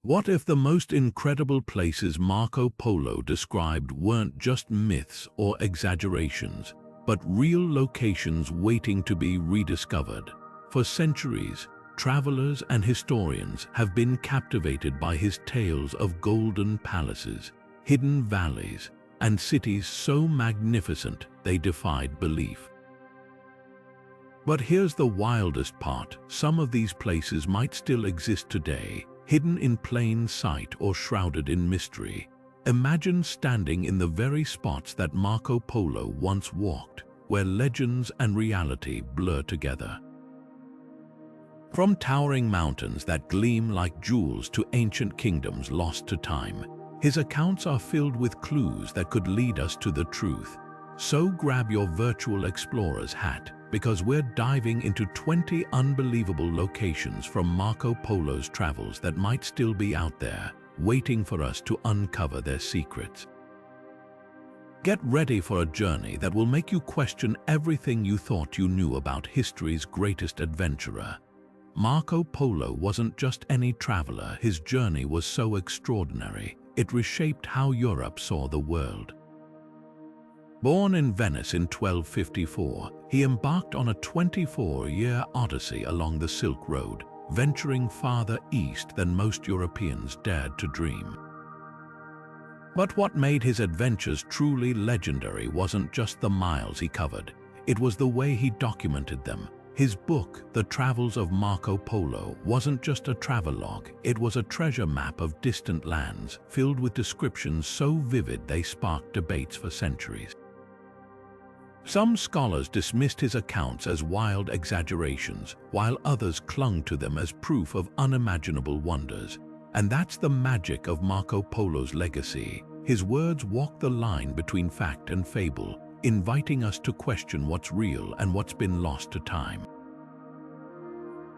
What if the most incredible places Marco Polo described weren't just myths or exaggerations, but real locations waiting to be rediscovered? For centuries, travelers and historians have been captivated by his tales of golden palaces, hidden valleys, and cities so magnificent they defied belief. But here's the wildest part: some of these places might still exist today, hidden in plain sight or shrouded in mystery. Imagine standing in the very spots that Marco Polo once walked, where legends and reality blur together. From towering mountains that gleam like jewels to ancient kingdoms lost to time, his accounts are filled with clues that could lead us to the truth. So grab your virtual explorer's hat, because we're diving into 20 unbelievable locations from Marco Polo's travels that might still be out there, waiting for us to uncover their secrets. Get ready for a journey that will make you question everything you thought you knew about history's greatest adventurer. Marco Polo wasn't just any traveler. His journey was so extraordinary, it reshaped how Europe saw the world. Born in Venice in 1254, he embarked on a 24-year odyssey along the Silk Road, venturing farther east than most Europeans dared to dream. But what made his adventures truly legendary wasn't just the miles he covered, it was the way he documented them. His book, The Travels of Marco Polo, wasn't just a travelogue, it was a treasure map of distant lands, filled with descriptions so vivid they sparked debates for centuries. Some scholars dismissed his accounts as wild exaggerations, while others clung to them as proof of unimaginable wonders. And that's the magic of Marco Polo's legacy. His words walk the line between fact and fable, inviting us to question what's real and what's been lost to time.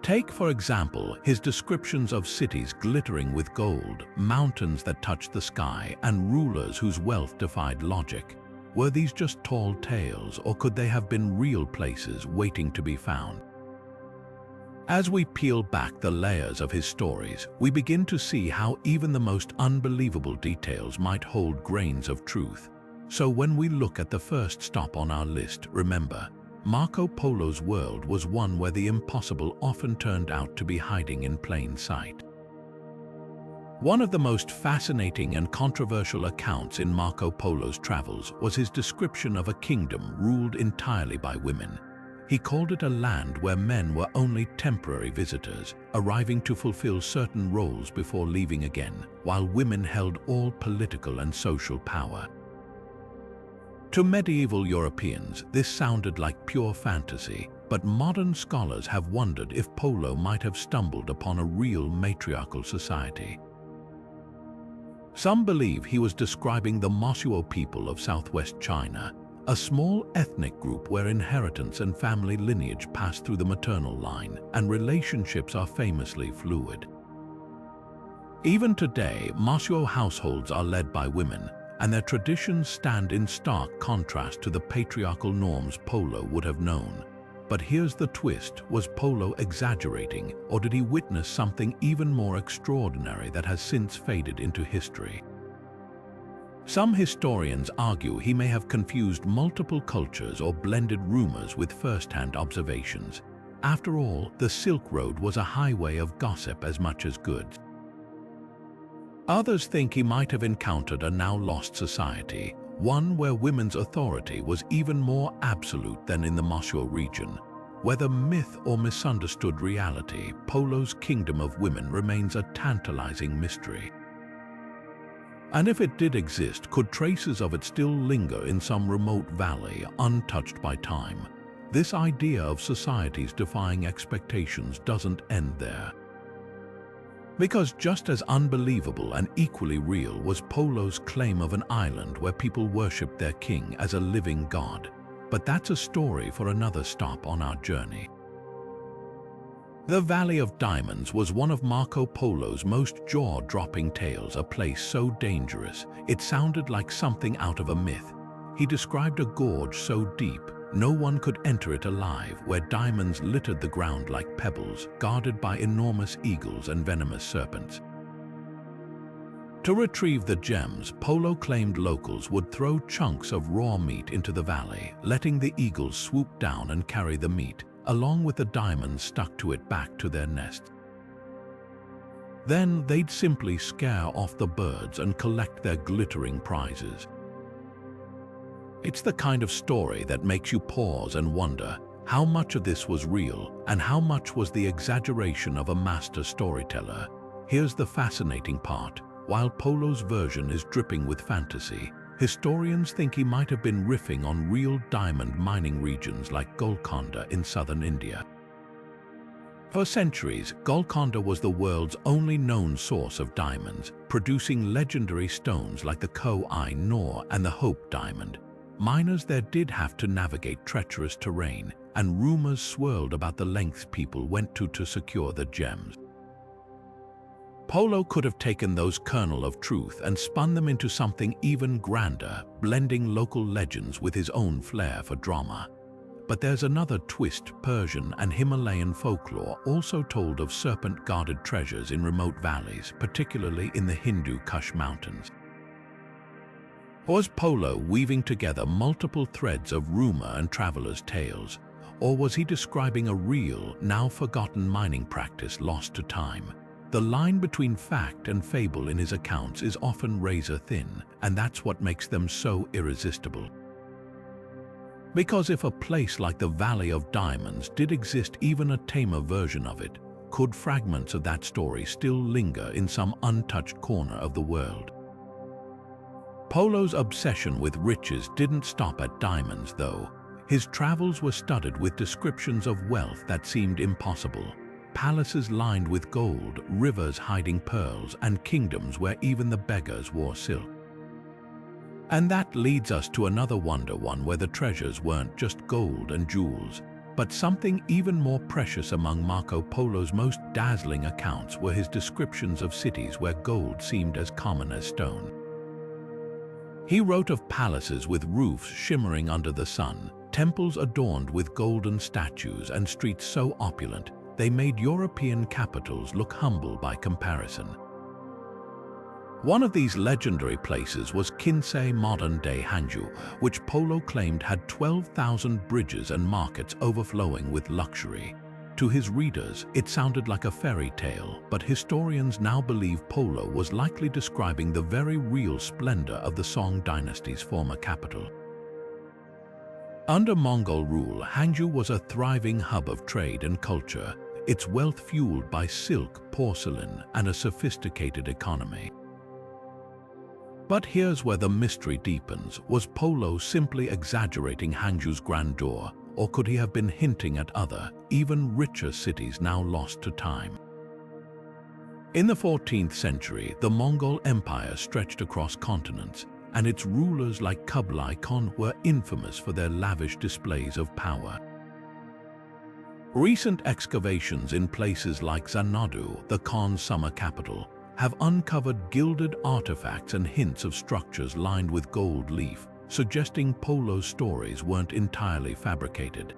Take, for example, his descriptions of cities glittering with gold, mountains that touched the sky, and rulers whose wealth defied logic. Were these just tall tales, or could they have been real places waiting to be found? As we peel back the layers of his stories, we begin to see how even the most unbelievable details might hold grains of truth. So when we look at the first stop on our list, remember, Marco Polo's world was one where the impossible often turned out to be hiding in plain sight. One of the most fascinating and controversial accounts in Marco Polo's travels was his description of a kingdom ruled entirely by women. He called it a land where men were only temporary visitors, arriving to fulfill certain roles before leaving again, while women held all political and social power. To medieval Europeans, this sounded like pure fantasy, but modern scholars have wondered if Polo might have stumbled upon a real matriarchal society. Some believe he was describing the Mosuo people of southwest China, a small ethnic group where inheritance and family lineage pass through the maternal line, and relationships are famously fluid. Even today, Mosuo households are led by women, and their traditions stand in stark contrast to the patriarchal norms Polo would have known. But here's the twist: was Polo exaggerating, or did he witness something even more extraordinary that has since faded into history? Some historians argue he may have confused multiple cultures or blended rumors with first-hand observations. After all, the Silk Road was a highway of gossip as much as goods. Others think he might have encountered a now-lost society, one where women's authority was even more absolute than in the Mosuo region. Whether myth or misunderstood reality, Polo's kingdom of women remains a tantalizing mystery. And if it did exist, could traces of it still linger in some remote valley, untouched by time? This idea of societies defying expectations doesn't end there. Because just as unbelievable and equally real was Polo's claim of an island where people worshipped their king as a living god. But that's a story for another stop on our journey. The Valley of Diamonds was one of Marco Polo's most jaw-dropping tales, a place so dangerous it sounded like something out of a myth. He described a gorge so deep no one could enter it alive, where diamonds littered the ground like pebbles, guarded by enormous eagles and venomous serpents. To retrieve the gems, Polo claimed locals would throw chunks of raw meat into the valley, letting the eagles swoop down and carry the meat, along with the diamonds stuck to it back to their nests. Then they'd simply scare off the birds and collect their glittering prizes. It's the kind of story that makes you pause and wonder how much of this was real and how much was the exaggeration of a master storyteller. Here's the fascinating part. While Polo's version is dripping with fantasy, historians think he might have been riffing on real diamond mining regions like Golconda in southern India. For centuries, Golconda was the world's only known source of diamonds, producing legendary stones like the Koh-i-Noor and the Hope Diamond. Miners there did have to navigate treacherous terrain, and rumors swirled about the lengths people went to secure the gems. Polo could have taken those kernel of truth and spun them into something even grander, blending local legends with his own flair for drama. But there's another twist. Persian and Himalayan folklore also told of serpent-guarded treasures in remote valleys, particularly in the Hindu Kush Mountains. Was Polo weaving together multiple threads of rumor and travelers' tales, or was he describing a real, now forgotten mining practice lost to time? The line between fact and fable in his accounts is often razor-thin, and that's what makes them so irresistible. Because if a place like the Valley of Diamonds did exist, even a tamer version of it, could fragments of that story still linger in some untouched corner of the world? Polo's obsession with riches didn't stop at diamonds, though. His travels were studded with descriptions of wealth that seemed impossible. Palaces lined with gold, rivers hiding pearls, and kingdoms where even the beggars wore silk. And that leads us to another one where the treasures weren't just gold and jewels, but something even more precious. Among Marco Polo's most dazzling accounts were his descriptions of cities where gold seemed as common as stone. He wrote of palaces with roofs shimmering under the sun, temples adorned with golden statues, and streets so opulent they made European capitals look humble by comparison. One of these legendary places was Kinsai, modern-day Hangzhou, which Polo claimed had 12,000 bridges and markets overflowing with luxury. To his readers, it sounded like a fairy tale, but historians now believe Polo was likely describing the very real splendor of the Song dynasty's former capital. Under Mongol rule, Hangzhou was a thriving hub of trade and culture, its wealth fueled by silk, porcelain, and a sophisticated economy. But here's where the mystery deepens. Was Polo simply exaggerating Hangzhou's grandeur, or could he have been hinting at other, even richer cities now lost to time? In the 14th century, the Mongol Empire stretched across continents, and its rulers like Kublai Khan were infamous for their lavish displays of power. Recent excavations in places like Xanadu, the Khan's summer capital, have uncovered gilded artifacts and hints of structures lined with gold leaf, suggesting Polo's stories weren't entirely fabricated.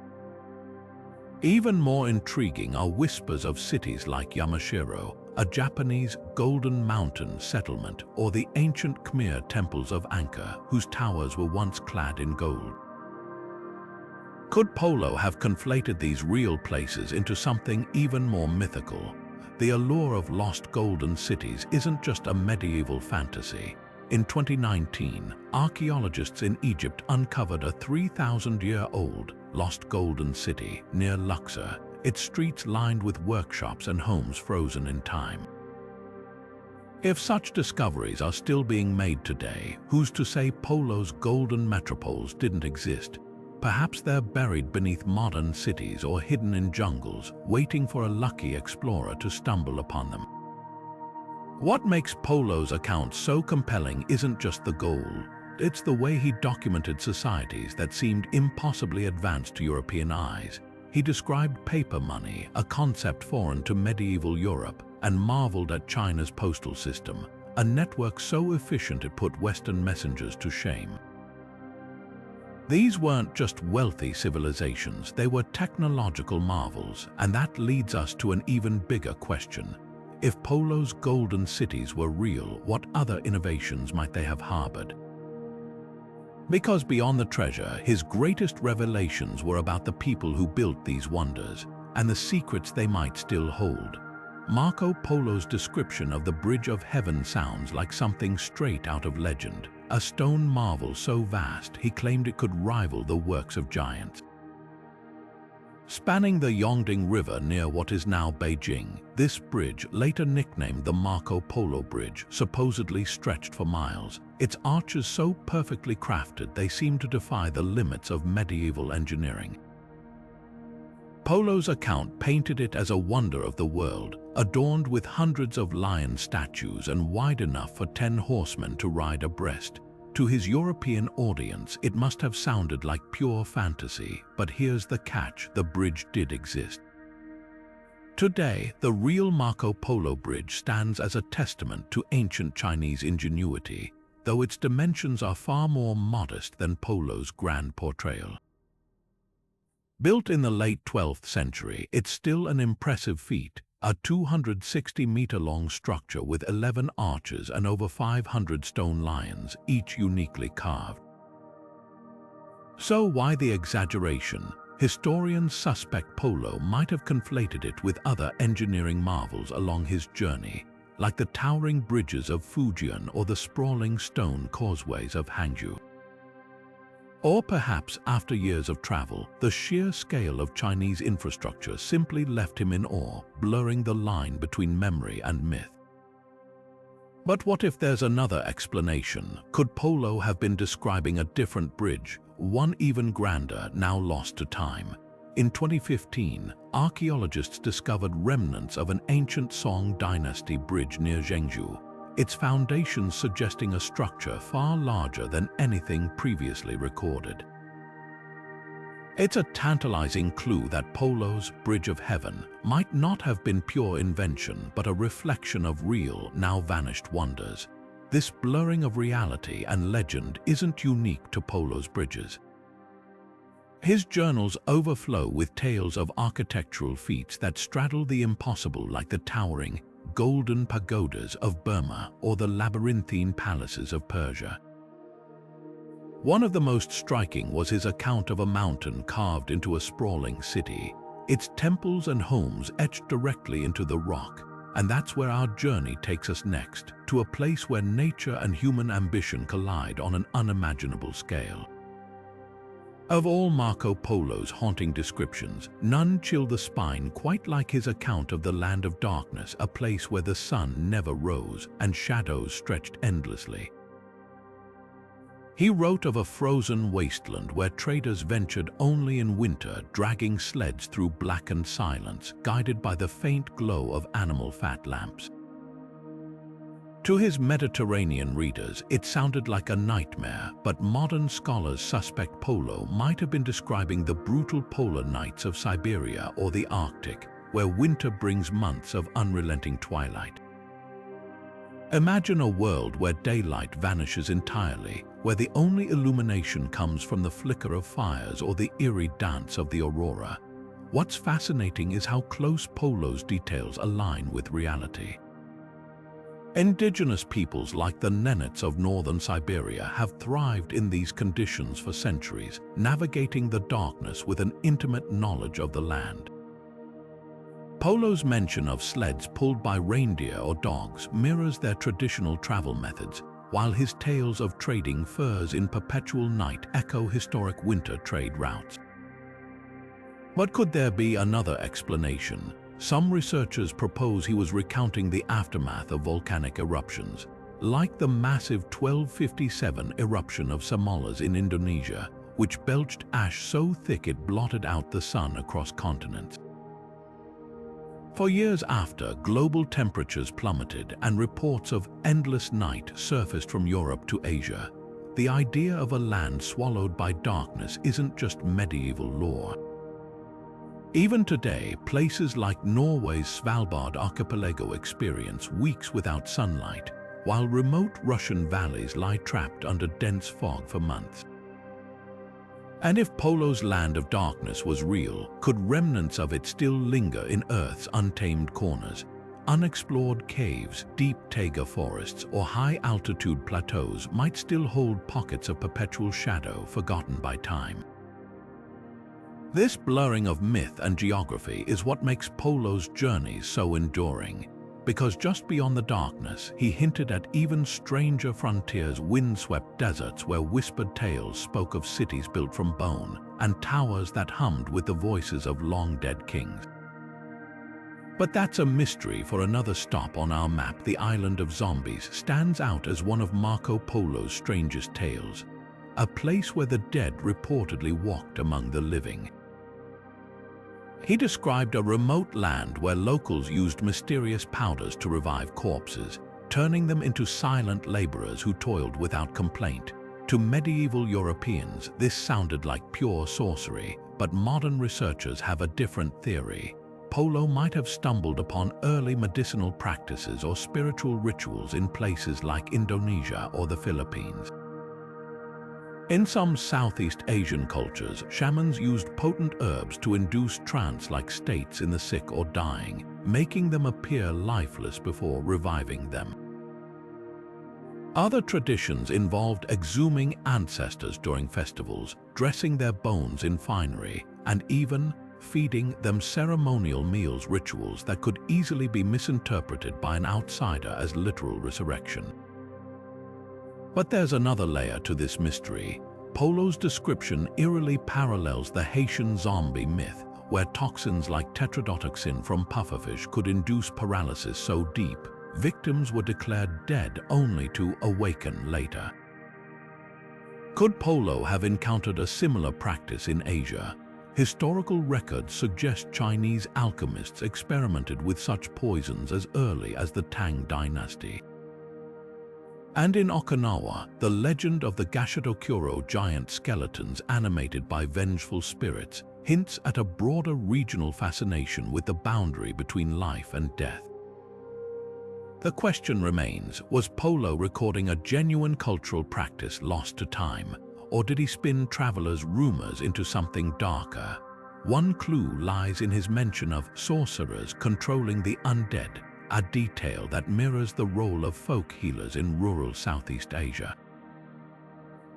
Even more intriguing are whispers of cities like Yamashiro, a Japanese golden mountain settlement, or the ancient Khmer temples of Angkor, whose towers were once clad in gold. Could Polo have conflated these real places into something even more mythical? The allure of lost golden cities isn't just a medieval fantasy. In 2019, archaeologists in Egypt uncovered a 3,000-year-old lost golden city near Luxor, its streets lined with workshops and homes frozen in time. If such discoveries are still being made today, who's to say Polo's golden metropoles didn't exist? Perhaps they're buried beneath modern cities or hidden in jungles, waiting for a lucky explorer to stumble upon them. What makes Polo's account so compelling isn't just the gold, it's the way he documented societies that seemed impossibly advanced to European eyes. He described paper money, a concept foreign to medieval Europe, and marveled at China's postal system, a network so efficient it put Western messengers to shame. These weren't just wealthy civilizations, they were technological marvels, and that leads us to an even bigger question. if Polo's golden cities were real, what other innovations might they have harbored? Because beyond the treasure, his greatest revelations were about the people who built these wonders and the secrets they might still hold. Marco Polo's description of the Bridge of Heaven sounds like something straight out of legend, a stone marvel so vast he claimed it could rival the works of giants. Spanning the Yongding River near what is now Beijing, this bridge, later nicknamed the Marco Polo Bridge, supposedly stretched for miles, its arches so perfectly crafted they seem to defy the limits of medieval engineering. Polo's account painted it as a wonder of the world, adorned with hundreds of lion statues and wide enough for 10 horsemen to ride abreast. To his European audience, it must have sounded like pure fantasy, but here's the catch: the bridge did exist. Today, the real Marco Polo Bridge stands as a testament to ancient Chinese ingenuity, though its dimensions are far more modest than Polo's grand portrayal. Built in the late 12th century, it's still an impressive feat, a 260-meter-long structure with 11 arches and over 500 stone lions, each uniquely carved. So why the exaggeration? Historians suspect Polo might have conflated it with other engineering marvels along his journey, like the towering bridges of Fujian or the sprawling stone causeways of Hangzhou. Or perhaps, after years of travel, the sheer scale of Chinese infrastructure simply left him in awe, blurring the line between memory and myth. But what if there's another explanation? Could Polo have been describing a different bridge, one even grander, now lost to time? In 2015, archaeologists discovered remnants of an ancient Song dynasty bridge near Zhengzhou, its foundations suggesting a structure far larger than anything previously recorded. It's a tantalizing clue that Polo's Bridge of Heaven might not have been pure invention, but a reflection of real, now vanished wonders. This blurring of reality and legend isn't unique to Polo's bridges. His journals overflow with tales of architectural feats that straddle the impossible, like the towering, golden pagodas of Burma or the labyrinthine palaces of Persia. One of the most striking was his account of a mountain carved into a sprawling city, its temples and homes etched directly into the rock. And that's where our journey takes us next, to a place where nature and human ambition collide on an unimaginable scale. Of all Marco Polo's haunting descriptions, none chill the spine quite like his account of the Land of Darkness, a place where the sun never rose and shadows stretched endlessly. He wrote of a frozen wasteland where traders ventured only in winter, dragging sleds through blackened silence, guided by the faint glow of animal fat lamps. To his Mediterranean readers, it sounded like a nightmare, but modern scholars suspect Polo might have been describing the brutal polar nights of Siberia or the Arctic, where winter brings months of unrelenting twilight. Imagine a world where daylight vanishes entirely, where the only illumination comes from the flicker of fires or the eerie dance of the aurora. What's fascinating is how close Polo's details align with reality. Indigenous peoples like the Nenets of northern Siberia have thrived in these conditions for centuries, navigating the darkness with an intimate knowledge of the land. Polo's mention of sleds pulled by reindeer or dogs mirrors their traditional travel methods, while his tales of trading furs in perpetual night echo historic winter trade routes. But could there be another explanation? Some researchers propose he was recounting the aftermath of volcanic eruptions, like the massive 1257 eruption of Semolas in Indonesia, which belched ash so thick it blotted out the sun across continents. For years after, global temperatures plummeted and reports of endless night surfaced from Europe to Asia. The idea of a land swallowed by darkness isn't just medieval lore. Even today, places like Norway's Svalbard archipelago experience weeks without sunlight, while remote Russian valleys lie trapped under dense fog for months. And if Polo's Land of Darkness was real, could remnants of it still linger in Earth's untamed corners? unexplored caves, deep taiga forests, or high-altitude plateaus might still hold pockets of perpetual shadow forgotten by time. This blurring of myth and geography is what makes Polo's journey so enduring, because just beyond the darkness, he hinted at even stranger frontiers, windswept deserts where whispered tales spoke of cities built from bone and towers that hummed with the voices of long-dead kings. But that's a mystery for another stop on our map. The island of zombies stands out as one of Marco Polo's strangest tales, a place where the dead reportedly walked among the living. He described a remote land where locals used mysterious powders to revive corpses, turning them into silent laborers who toiled without complaint. To medieval Europeans, this sounded like pure sorcery, but modern researchers have a different theory. Polo might have stumbled upon early medicinal practices or spiritual rituals in places like Indonesia or the Philippines. In some Southeast Asian cultures, shamans used potent herbs to induce trance-like states in the sick or dying, making them appear lifeless before reviving them. Other traditions involved exhuming ancestors during festivals, dressing their bones in finery, and even feeding them ceremonial meals, rituals that could easily be misinterpreted by an outsider as literal resurrection. But there's another layer to this mystery. Polo's description eerily parallels the Haitian zombie myth, where toxins like tetrodotoxin from pufferfish could induce paralysis so deep, victims were declared dead only to awaken later. Could Polo have encountered a similar practice in Asia? Historical records suggest Chinese alchemists experimented with such poisons as early as the Tang dynasty. And in Okinawa, the legend of the Gashadokuro giant skeletons animated by vengeful spirits hints at a broader regional fascination with the boundary between life and death. The question remains, was Polo recording a genuine cultural practice lost to time, or did he spin travelers' rumors into something darker? One clue lies in his mention of sorcerers controlling the undead, a detail that mirrors the role of folk healers in rural Southeast Asia.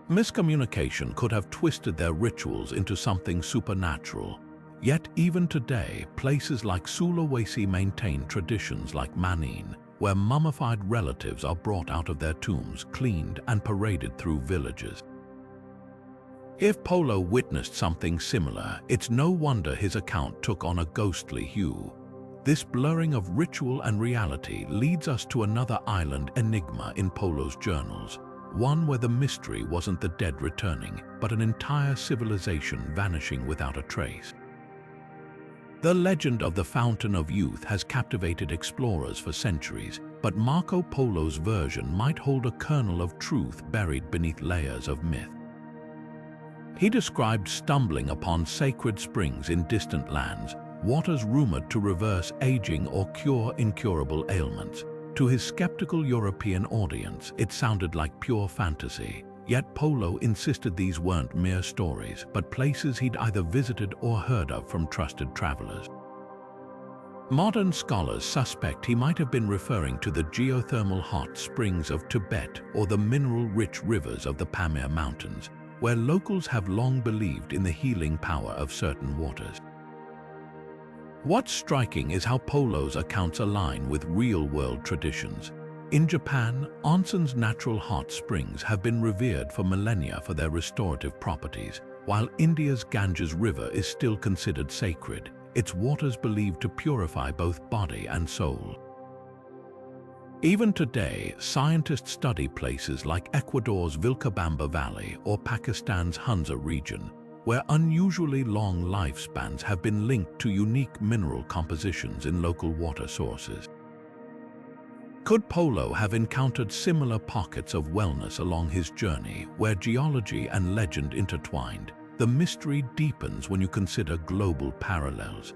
Miscommunication could have twisted their rituals into something supernatural. Yet even today, places like Sulawesi maintain traditions like Manin, where mummified relatives are brought out of their tombs, cleaned and paraded through villages. If Polo witnessed something similar, it's no wonder his account took on a ghostly hue. This blurring of ritual and reality leads us to another island enigma in Polo's journals, one where the mystery wasn't the dead returning, but an entire civilization vanishing without a trace. The legend of the Fountain of Youth has captivated explorers for centuries, but Marco Polo's version might hold a kernel of truth buried beneath layers of myth. He described stumbling upon sacred springs in distant lands, waters rumored to reverse aging or cure incurable ailments. To his skeptical European audience, it sounded like pure fantasy. Yet Polo insisted these weren't mere stories, but places he'd either visited or heard of from trusted travelers. Modern scholars suspect he might have been referring to the geothermal hot springs of Tibet or the mineral-rich rivers of the Pamir Mountains, where locals have long believed in the healing power of certain waters. What's striking is how Polo's accounts align with real-world traditions. In Japan, onsen's natural hot springs have been revered for millennia for their restorative properties, while India's Ganges River is still considered sacred, its waters believed to purify both body and soul. Even today, scientists study places like Ecuador's Vilcabamba Valley or Pakistan's Hunza region, where unusually long lifespans have been linked to unique mineral compositions in local water sources. Could Polo have encountered similar pockets of wellness along his journey, where geology and legend intertwined? The mystery deepens when you consider global parallels.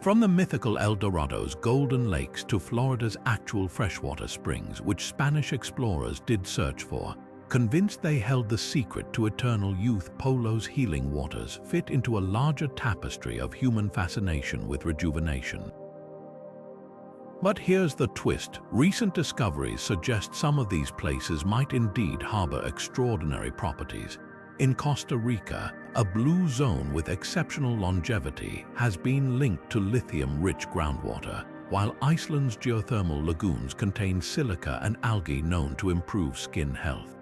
From the mythical El Dorado's golden lakes to Florida's actual freshwater springs, which Spanish explorers did search for, convinced they held the secret to eternal youth, Polo's healing waters fit into a larger tapestry of human fascination with rejuvenation. But here's the twist. Recent discoveries suggest some of these places might indeed harbor extraordinary properties. In Costa Rica, a blue zone with exceptional longevity has been linked to lithium-rich groundwater, while Iceland's geothermal lagoons contain silica and algae known to improve skin health.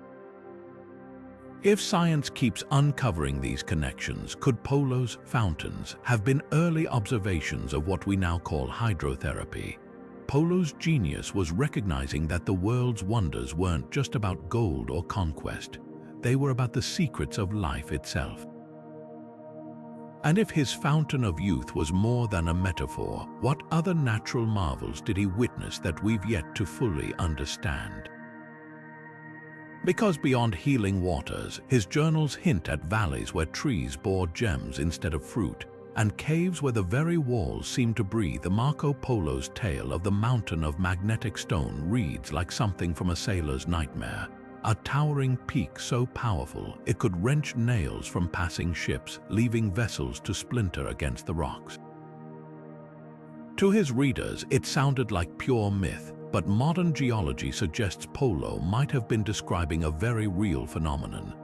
If science keeps uncovering these connections, could Polo's fountains have been early observations of what we now call hydrotherapy? Polo's genius was recognizing that the world's wonders weren't just about gold or conquest. They were about the secrets of life itself. And if his fountain of youth was more than a metaphor, what other natural marvels did he witness that we've yet to fully understand? Because beyond healing waters, his journals hint at valleys where trees bore gems instead of fruit, and caves where the very walls seem to breathe. Marco Polo's tale of the mountain of magnetic stone reads like something from a sailor's nightmare. A towering peak so powerful it could wrench nails from passing ships, leaving vessels to splinter against the rocks. To his readers, it sounded like pure myth, but modern geology suggests Polo might have been describing a very real phenomenon.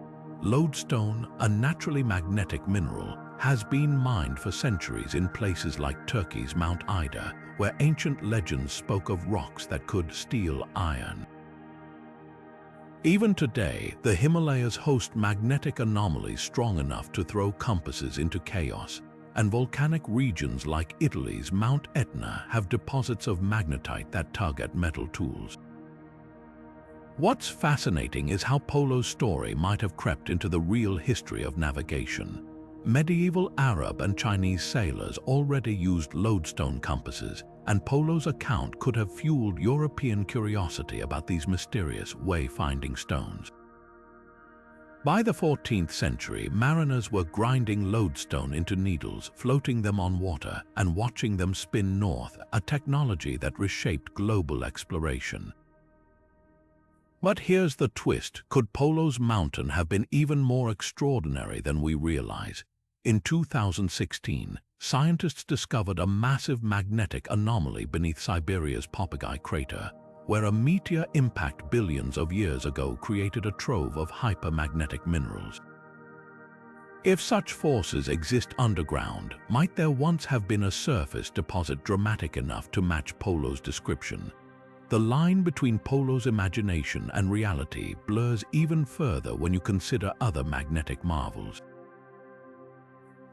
Lodestone, a naturally magnetic mineral, has been mined for centuries in places like Turkey's Mount Ida, where ancient legends spoke of rocks that could steal iron. Even today, the Himalayas host magnetic anomalies strong enough to throw compasses into chaos, and volcanic regions like Italy's Mount Etna have deposits of magnetite that tug at metal tools. What's fascinating is how Polo's story might have crept into the real history of navigation. Medieval Arab and Chinese sailors already used lodestone compasses, and Polo's account could have fueled European curiosity about these mysterious way-finding stones. By the 14th century, mariners were grinding lodestone into needles, floating them on water, and watching them spin north, a technology that reshaped global exploration. But here's the twist. Could Polo's mountain have been even more extraordinary than we realize? In 2016, scientists discovered a massive magnetic anomaly beneath Siberia's Popogai crater, where a meteor impact billions of years ago created a trove of hypermagnetic minerals. If such forces exist underground, might there once have been a surface deposit dramatic enough to match Polo's description? The line between Polo's imagination and reality blurs even further when you consider other magnetic marvels.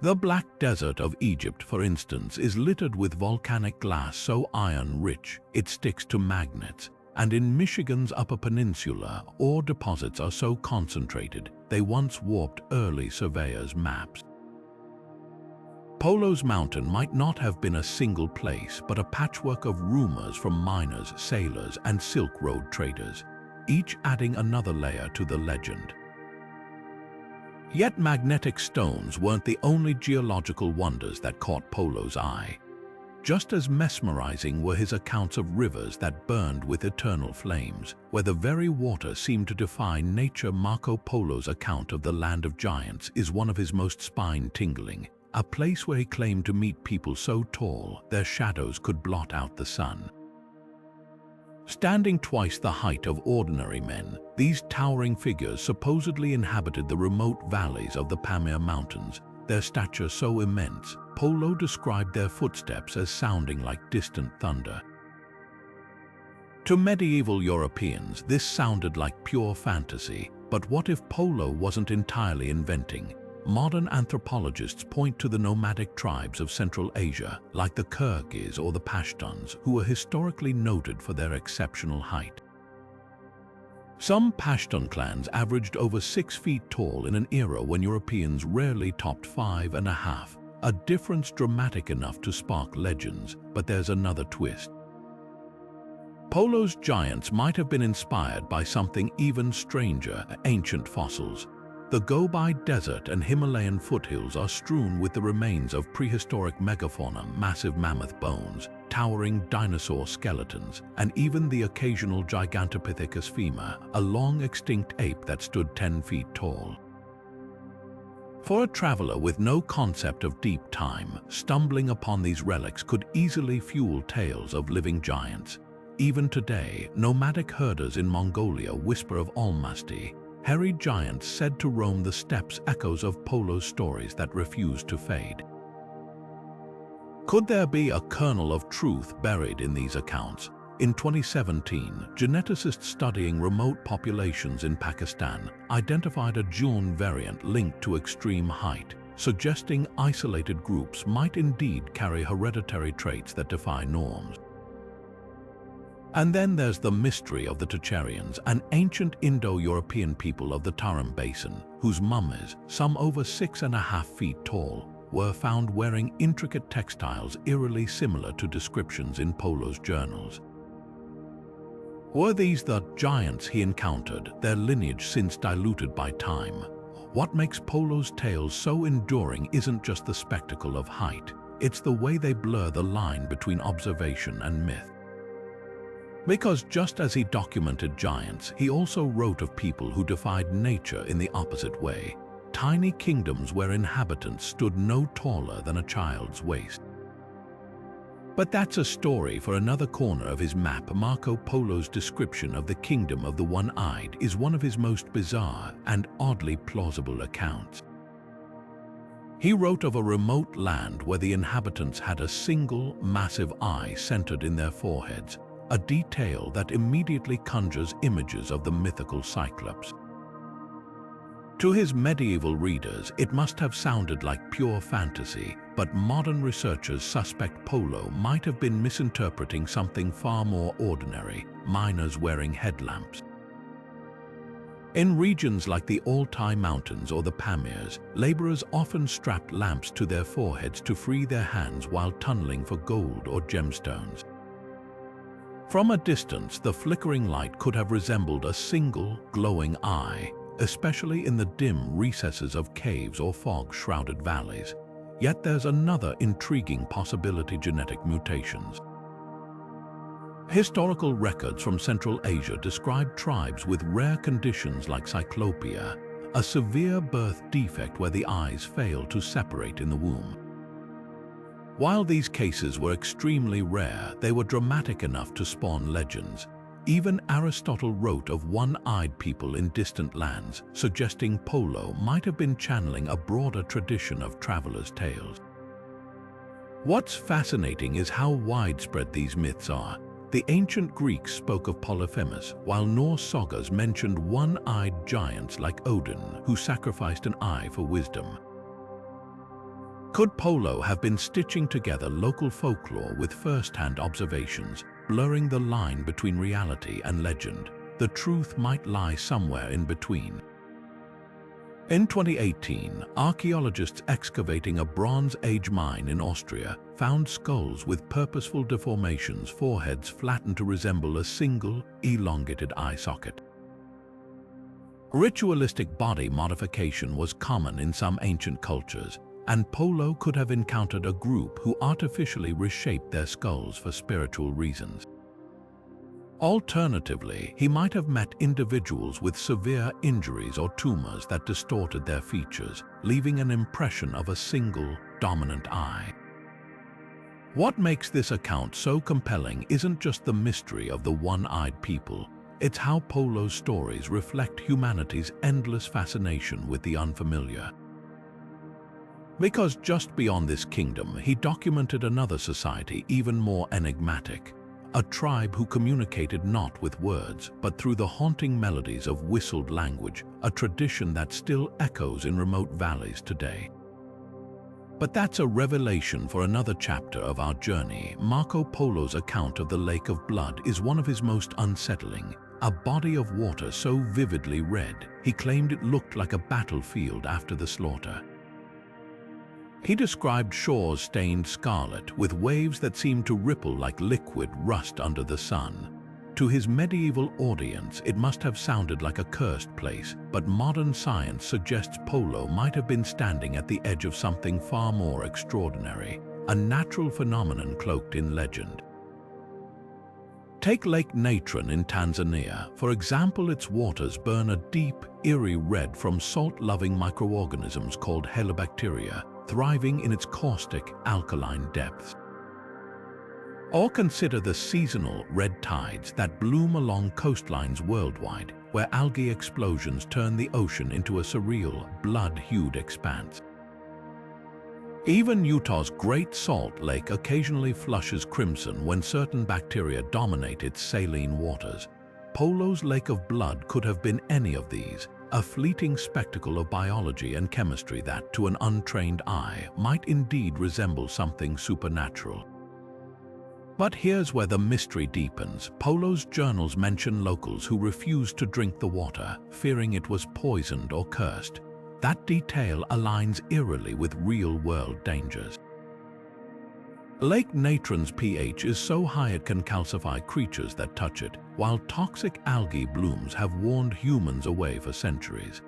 The Black Desert of Egypt, for instance, is littered with volcanic glass so iron-rich it sticks to magnets, and in Michigan's Upper Peninsula, ore deposits are so concentrated they once warped early surveyors' maps. Polo's mountain might not have been a single place, but a patchwork of rumors from miners, sailors, and Silk Road traders, each adding another layer to the legend. Yet magnetic stones weren't the only geological wonders that caught Polo's eye. Just as mesmerizing were his accounts of rivers that burned with eternal flames, where the very water seemed to defy nature. Marco Polo's account of the Land of Giants is one of his most spine-tingling, a place where he claimed to meet people so tall their shadows could blot out the sun. Standing twice the height of ordinary men, these towering figures supposedly inhabited the remote valleys of the Pamir Mountains, their stature so immense, Polo described their footsteps as sounding like distant thunder. To medieval Europeans, this sounded like pure fantasy, but what if Polo wasn't entirely inventing? Modern anthropologists point to the nomadic tribes of Central Asia, like the Kyrgyz or the Pashtuns, who were historically noted for their exceptional height. Some Pashtun clans averaged over 6 feet tall in an era when Europeans rarely topped 5.5, a difference dramatic enough to spark legends. But there's another twist. Polo's giants might have been inspired by something even stranger: ancient fossils. The Gobi Desert and Himalayan foothills are strewn with the remains of prehistoric megafauna, massive mammoth bones, towering dinosaur skeletons, and even the occasional Gigantopithecus femur, a long-extinct ape that stood 10 feet tall. For a traveler with no concept of deep time, stumbling upon these relics could easily fuel tales of living giants. Even today, nomadic herders in Mongolia whisper of almasty, hairy giants said to roam the steppes, echoes of Polo's stories that refuse to fade. Could there be a kernel of truth buried in these accounts? In 2017, geneticists studying remote populations in Pakistan identified a June variant linked to extreme height, suggesting isolated groups might indeed carry hereditary traits that defy norms. And then there's the mystery of the Tocharians, an ancient Indo-European people of the Tarim Basin, whose mummies, some over 6.5 feet tall, were found wearing intricate textiles eerily similar to descriptions in Polo's journals. Were these the giants he encountered, their lineage since diluted by time? What makes Polo's tales so enduring isn't just the spectacle of height, it's the way they blur the line between observation and myth. Because just as he documented giants, he also wrote of people who defied nature in the opposite way, tiny kingdoms where inhabitants stood no taller than a child's waist. But that's a story for another corner of his map. Marco Polo's description of the kingdom of the one-eyed is one of his most bizarre and oddly plausible accounts. He wrote of a remote land where the inhabitants had a single, massive eye centered in their foreheads, a detail that immediately conjures images of the mythical Cyclops. To his medieval readers, it must have sounded like pure fantasy, but modern researchers suspect Polo might have been misinterpreting something far more ordinary: miners wearing headlamps. In regions like the Altai Mountains or the Pamirs, laborers often strapped lamps to their foreheads to free their hands while tunneling for gold or gemstones. From a distance, the flickering light could have resembled a single, glowing eye, especially in the dim recesses of caves or fog-shrouded valleys. Yet there's another intriguing possibility: genetic mutations. Historical records from Central Asia describe tribes with rare conditions like cyclopia, a severe birth defect where the eyes fail to separate in the womb. While these cases were extremely rare, they were dramatic enough to spawn legends. Even Aristotle wrote of one-eyed people in distant lands, suggesting Polo might have been channeling a broader tradition of travelers' tales. What's fascinating is how widespread these myths are. The ancient Greeks spoke of Polyphemus, while Norse sagas mentioned one-eyed giants like Odin, who sacrificed an eye for wisdom. Could Polo have been stitching together local folklore with first-hand observations, blurring the line between reality and legend? The truth might lie somewhere in between. In 2018, archaeologists excavating a Bronze Age mine in Austria found skulls with purposeful deformations, foreheads flattened to resemble a single, elongated eye socket. Ritualistic body modification was common in some ancient cultures, and Polo could have encountered a group who artificially reshaped their skulls for spiritual reasons. Alternatively, he might have met individuals with severe injuries or tumors that distorted their features, leaving an impression of a single, dominant eye. What makes this account so compelling isn't just the mystery of the one-eyed people, it's how Polo's stories reflect humanity's endless fascination with the unfamiliar. Because just beyond this kingdom, he documented another society even more enigmatic, a tribe who communicated not with words, but through the haunting melodies of whistled language, a tradition that still echoes in remote valleys today. But that's a revelation for another chapter of our journey. Marco Polo's account of the Lake of Blood is one of his most unsettling. A body of water so vividly red, he claimed it looked like a battlefield after the slaughter. He described shores stained scarlet, with waves that seemed to ripple like liquid rust under the sun. To his medieval audience, it must have sounded like a cursed place, but modern science suggests Polo might have been standing at the edge of something far more extraordinary, a natural phenomenon cloaked in legend. Take Lake Natron in Tanzania. For example, its waters burn a deep, eerie red from salt-loving microorganisms called halobacteria, thriving in its caustic, alkaline depths. Or consider the seasonal red tides that bloom along coastlines worldwide, where algae explosions turn the ocean into a surreal, blood-hued expanse. Even Utah's Great Salt Lake occasionally flushes crimson when certain bacteria dominate its saline waters. Polo's lake of blood could have been any of these, a fleeting spectacle of biology and chemistry that, to an untrained eye, might indeed resemble something supernatural. But here's where the mystery deepens. Polo's journals mention locals who refused to drink the water, fearing it was poisoned or cursed. That detail aligns eerily with real-world dangers. Lake Natron's pH is so high it can calcify creatures that touch it, while toxic algae blooms have warned humans away for centuries.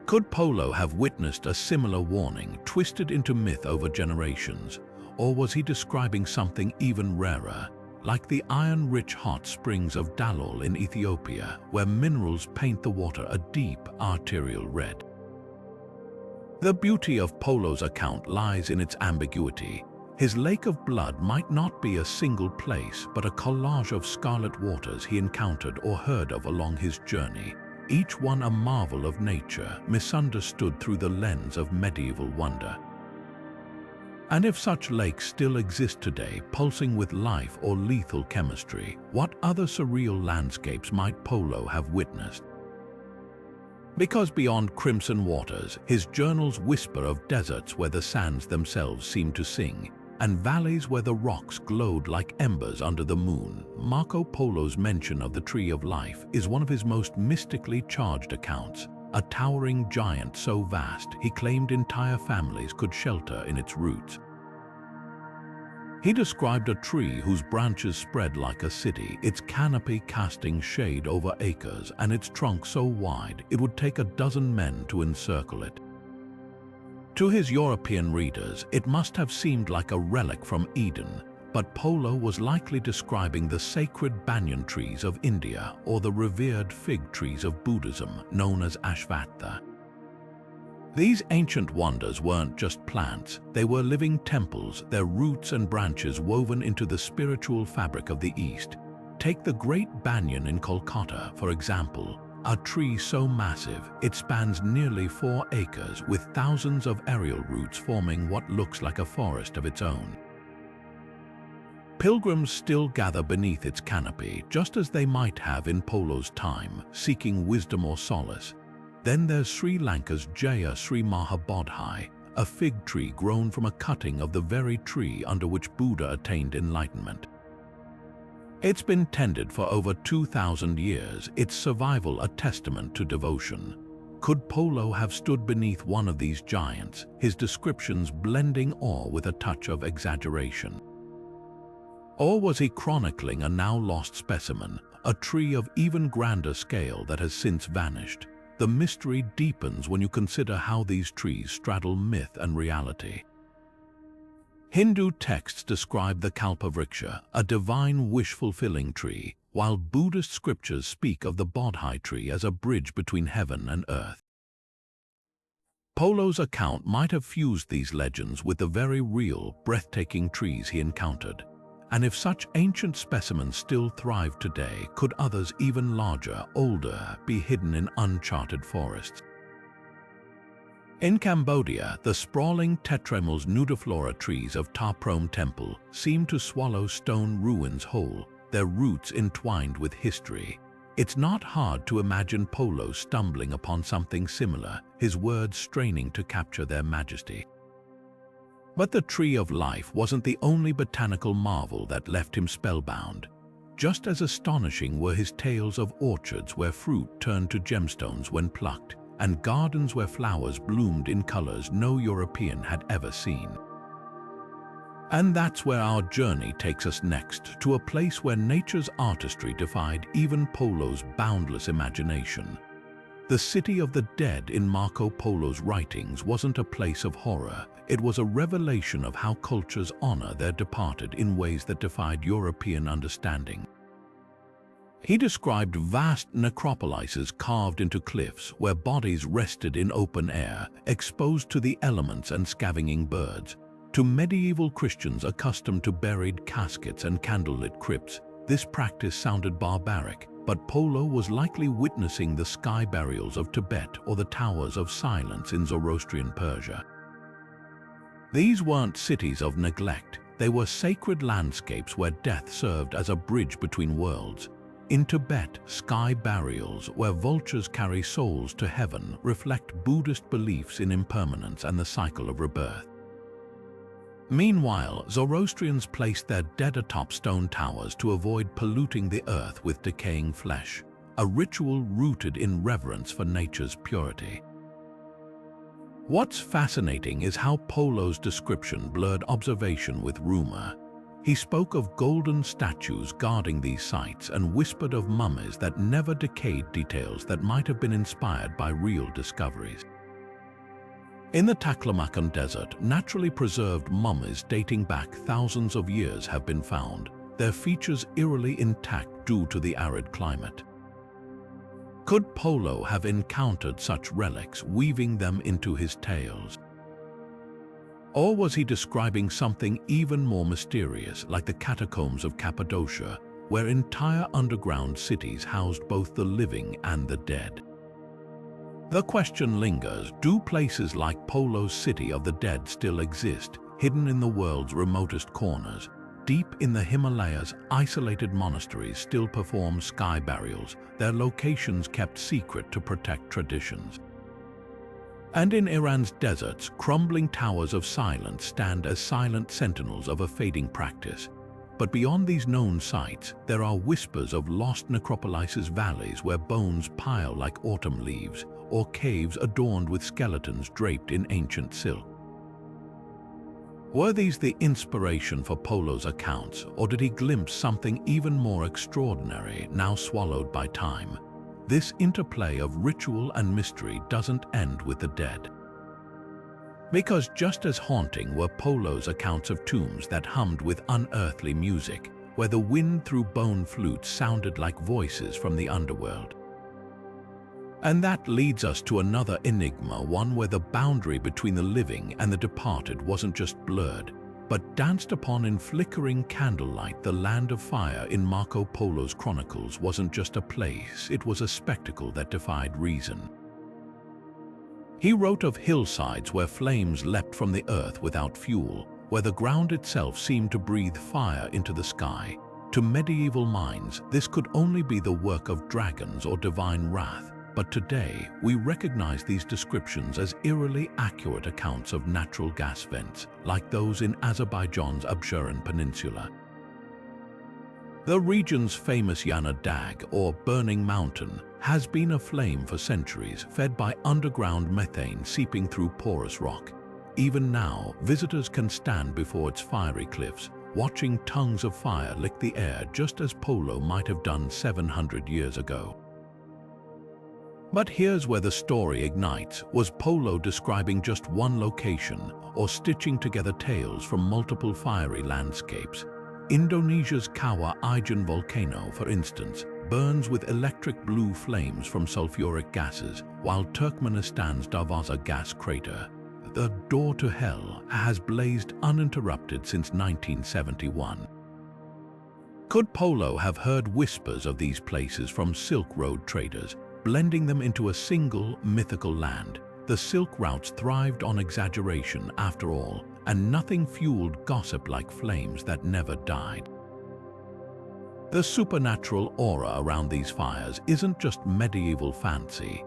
Could Polo have witnessed a similar warning, twisted into myth over generations? Or was he describing something even rarer, like the iron-rich hot springs of Dalol in Ethiopia, where minerals paint the water a deep, arterial red? The beauty of Polo's account lies in its ambiguity. His lake of blood might not be a single place, but a collage of scarlet waters he encountered or heard of along his journey, each one a marvel of nature, misunderstood through the lens of medieval wonder. And if such lakes still exist today, pulsing with life or lethal chemistry, what other surreal landscapes might Polo have witnessed? Because beyond crimson waters, his journals whisper of deserts where the sands themselves seem to sing, and valleys where the rocks glowed like embers under the moon. Marco Polo's mention of the Tree of Life is one of his most mystically charged accounts, a towering giant so vast he claimed entire families could shelter in its roots. He described a tree whose branches spread like a city, its canopy casting shade over acres, and its trunk so wide it would take a dozen men to encircle it. To his European readers, it must have seemed like a relic from Eden, but Polo was likely describing the sacred banyan trees of India or the revered fig trees of Buddhism, known as Ashvattha. These ancient wonders weren't just plants, they were living temples, their roots and branches woven into the spiritual fabric of the East. Take the Great Banyan in Kolkata, for example, a tree so massive it spans nearly 4 acres with thousands of aerial roots forming what looks like a forest of its own. Pilgrims still gather beneath its canopy, just as they might have in Polo's time, seeking wisdom or solace. Then there's Sri Lanka's Jaya Sri Mahabodhi, a fig tree grown from a cutting of the very tree under which Buddha attained enlightenment. It's been tended for over 2,000 years, its survival a testament to devotion. Could Polo have stood beneath one of these giants, his descriptions blending awe with a touch of exaggeration? Or was he chronicling a now-lost specimen, a tree of even grander scale that has since vanished? The mystery deepens when you consider how these trees straddle myth and reality. Hindu texts describe the Kalpavriksha, a divine wish-fulfilling tree, while Buddhist scriptures speak of the Bodhi tree as a bridge between heaven and earth. Polo's account might have fused these legends with the very real, breathtaking trees he encountered. And if such ancient specimens still thrive today, could others even larger, older, be hidden in uncharted forests? In Cambodia, the sprawling Tetraemyls nudiflora trees of Ta Prohm Temple seem to swallow stone ruins whole, their roots entwined with history. It's not hard to imagine Polo stumbling upon something similar, his words straining to capture their majesty. But the Tree of Life wasn't the only botanical marvel that left him spellbound. Just as astonishing were his tales of orchards where fruit turned to gemstones when plucked, and gardens where flowers bloomed in colors no European had ever seen. And that's where our journey takes us next, to a place where nature's artistry defied even Polo's boundless imagination. The city of the dead in Marco Polo's writings wasn't a place of horror, It was a revelation of how cultures honor their departed in ways that defied European understanding. He described vast necropolises carved into cliffs where bodies rested in open air, exposed to the elements and scavenging birds. To medieval Christians accustomed to buried caskets and candlelit crypts, this practice sounded barbaric, but Polo was likely witnessing the sky burials of Tibet or the Towers of Silence in Zoroastrian Persia. These weren't cities of neglect, they were sacred landscapes where death served as a bridge between worlds. In Tibet, sky burials, where vultures carry souls to heaven, reflect Buddhist beliefs in impermanence and the cycle of rebirth. Meanwhile, Zoroastrians placed their dead atop stone towers to avoid polluting the earth with decaying flesh, a ritual rooted in reverence for nature's purity. What's fascinating is how Polo's description blurred observation with rumor. He spoke of golden statues guarding these sites and whispered of mummies that never decayed, details that might have been inspired by real discoveries. In the Taklamakan Desert, naturally preserved mummies dating back thousands of years have been found, their features eerily intact due to the arid climate. Could Polo have encountered such relics, weaving them into his tales? Or was he describing something even more mysterious, like the catacombs of Cappadocia, where entire underground cities housed both the living and the dead? The question lingers, do places like Polo's City of the Dead still exist, hidden in the world's remotest corners? Deep in the Himalayas, isolated monasteries still perform sky burials, their locations kept secret to protect traditions. And in Iran's deserts, crumbling towers of silence stand as silent sentinels of a fading practice. But beyond these known sites, there are whispers of lost necropolises, valleys where bones pile like autumn leaves, or caves adorned with skeletons draped in ancient silk. Were these the inspiration for Polo's accounts, or did he glimpse something even more extraordinary, now swallowed by time? This interplay of ritual and mystery doesn't end with the dead. Because just as haunting were Polo's accounts of tombs that hummed with unearthly music, where the wind through bone flutes sounded like voices from the underworld. And that leads us to another enigma, one where the boundary between the living and the departed wasn't just blurred, but danced upon in flickering candlelight. The land of fire in Marco Polo's chronicles wasn't just a place, it was a spectacle that defied reason. He wrote of hillsides where flames leapt from the earth without fuel, where the ground itself seemed to breathe fire into the sky. To medieval minds, this could only be the work of dragons or divine wrath. But today, we recognize these descriptions as eerily accurate accounts of natural gas vents, like those in Azerbaijan's Absheron Peninsula. The region's famous Yana Dag, or Burning Mountain, has been aflame for centuries, fed by underground methane seeping through porous rock. Even now, visitors can stand before its fiery cliffs, watching tongues of fire lick the air just as Polo might have done 700 years ago. But here's where the story ignites. Was Polo describing just one location, or stitching together tales from multiple fiery landscapes? Indonesia's Kawah Ijen volcano, for instance, burns with electric blue flames from sulfuric gases, while Turkmenistan's Darvaza gas crater, the door to hell, has blazed uninterrupted since 1971. Could Polo have heard whispers of these places from Silk Road traders, blending them into a single mythical land? The Silk routes thrived on exaggeration, after all, and nothing fueled gossip like flames that never died. The supernatural aura around these fires isn't just medieval fancy.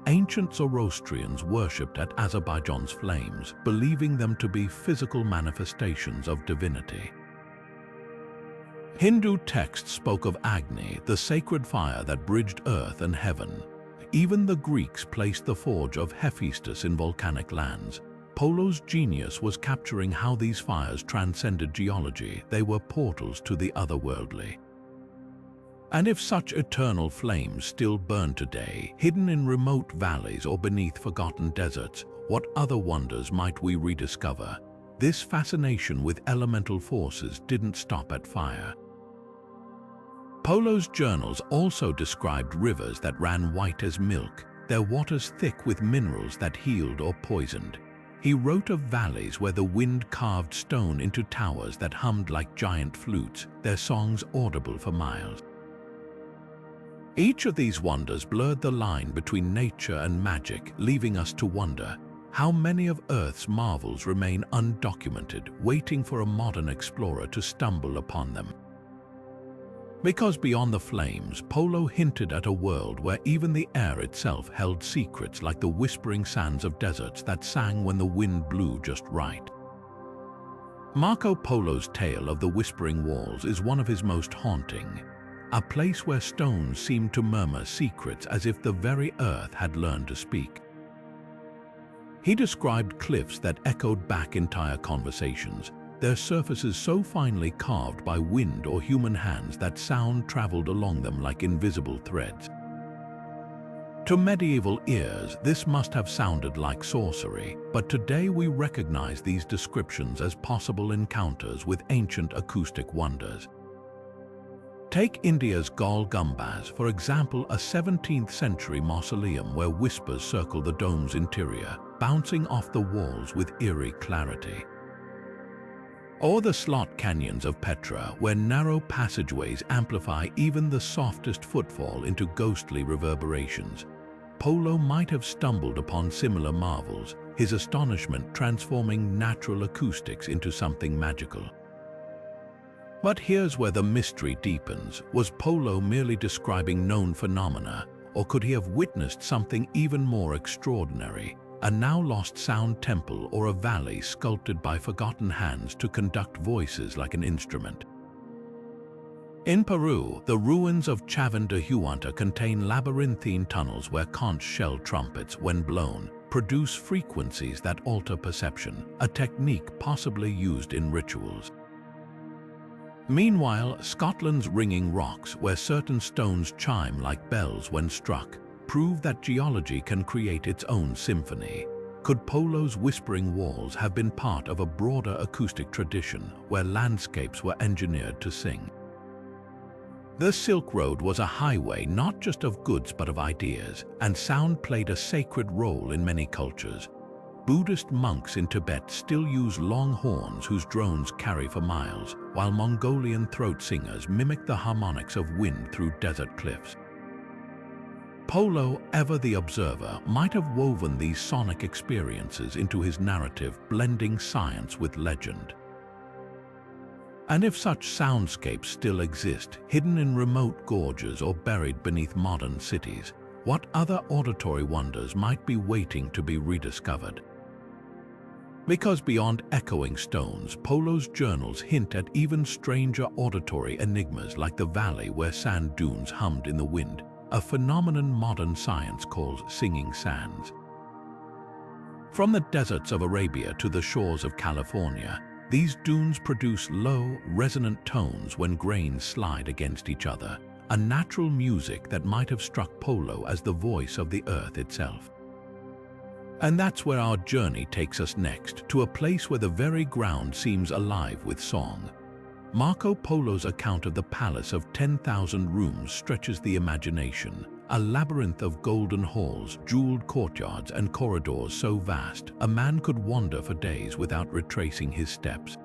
Ancient Zoroastrians worshipped at Azerbaijan's flames, believing them to be physical manifestations of divinity. Hindu texts spoke of Agni, the sacred fire that bridged earth and heaven. Even the Greeks placed the forge of Hephaestus in volcanic lands. Polo's genius was capturing how these fires transcended geology. They were portals to the otherworldly. And if such eternal flames still burn today, hidden in remote valleys or beneath forgotten deserts, what other wonders might we rediscover? This fascination with elemental forces didn't stop at fire. Polo's journals also described rivers that ran white as milk, their waters thick with minerals that healed or poisoned. He wrote of valleys where the wind carved stone into towers that hummed like giant flutes, their songs audible for miles. Each of these wonders blurred the line between nature and magic, leaving us to wonder how many of Earth's marvels remain undocumented, waiting for a modern explorer to stumble upon them. Because beyond the flames, Polo hinted at a world where even the air itself held secrets like the whispering sands of deserts that sang when the wind blew just right. Marco Polo's tale of the Whispering Walls is one of his most haunting, a place where stones seemed to murmur secrets as if the very earth had learned to speak. He described cliffs that echoed back entire conversations, their surfaces so finely carved by wind or human hands that sound traveled along them like invisible threads. To medieval ears, this must have sounded like sorcery, but today we recognize these descriptions as possible encounters with ancient acoustic wonders. Take India's Gol Gumbaz, for example, a 17th century mausoleum where whispers circle the dome's interior, bouncing off the walls with eerie clarity. Or the slot canyons of Petra, where narrow passageways amplify even the softest footfall into ghostly reverberations. Polo might have stumbled upon similar marvels, his astonishment transforming natural acoustics into something magical. But here's where the mystery deepens. Was Polo merely describing known phenomena, or could he have witnessed something even more extraordinary? A now-lost sound temple or a valley sculpted by forgotten hands to conduct voices like an instrument. In Peru, the ruins of Chavín de Huanta contain labyrinthine tunnels where conch shell trumpets, when blown, produce frequencies that alter perception, a technique possibly used in rituals. Meanwhile, Scotland's ringing rocks, where certain stones chime like bells when struck, prove that geology can create its own symphony. Could Polo's Whispering Walls have been part of a broader acoustic tradition where landscapes were engineered to sing? The Silk Road was a highway not just of goods but of ideas, and sound played a sacred role in many cultures. Buddhist monks in Tibet still use long horns whose drones carry for miles, while Mongolian throat singers mimic the harmonics of wind through desert cliffs. Polo, ever the observer, might have woven these sonic experiences into his narrative, blending science with legend. And if such soundscapes still exist, hidden in remote gorges or buried beneath modern cities, what other auditory wonders might be waiting to be rediscovered? Because beyond echoing stones, Polo's journals hint at even stranger auditory enigmas like the valley where sand dunes hummed in the wind, a phenomenon modern science calls singing sands. From the deserts of Arabia to the shores of California, these dunes produce low, resonant tones when grains slide against each other, a natural music that might have struck Polo as the voice of the earth itself. And that's where our journey takes us next, to a place where the very ground seems alive with song. Marco Polo's account of the Palace of 10,000 Rooms stretches the imagination, a labyrinth of golden halls, jeweled courtyards, and corridors so vast a man could wander for days without retracing his steps.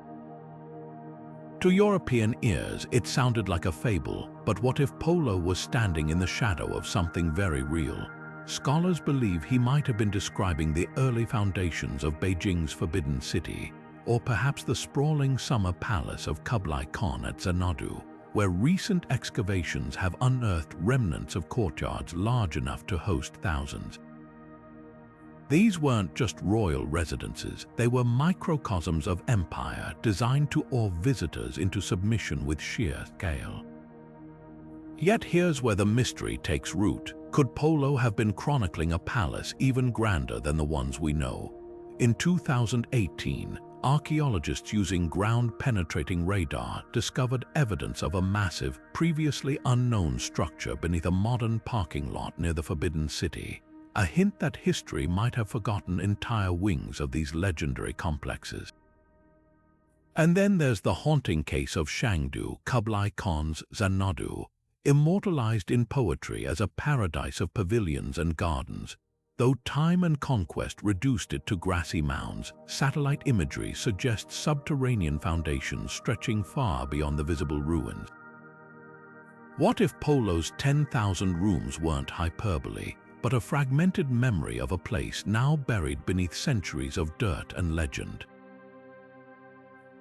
To European ears, it sounded like a fable, but what if Polo was standing in the shadow of something very real? Scholars believe he might have been describing the early foundations of Beijing's Forbidden City, or perhaps the sprawling summer palace of Kublai Khan at Xanadu, where recent excavations have unearthed remnants of courtyards large enough to host thousands. These weren't just royal residences, they were microcosms of empire designed to awe visitors into submission with sheer scale. Yet here's where the mystery takes root. Could Polo have been chronicling a palace even grander than the ones we know? In 2018, archaeologists using ground-penetrating radar discovered evidence of a massive, previously unknown structure beneath a modern parking lot near the Forbidden City, a hint that history might have forgotten entire wings of these legendary complexes. And then there's the haunting case of Shangdu, Kublai Khan's Xanadu, immortalized in poetry as a paradise of pavilions and gardens. Though time and conquest reduced it to grassy mounds, satellite imagery suggests subterranean foundations stretching far beyond the visible ruins. What if Polo's 10,000 rooms weren't hyperbole, but a fragmented memory of a place now buried beneath centuries of dirt and legend?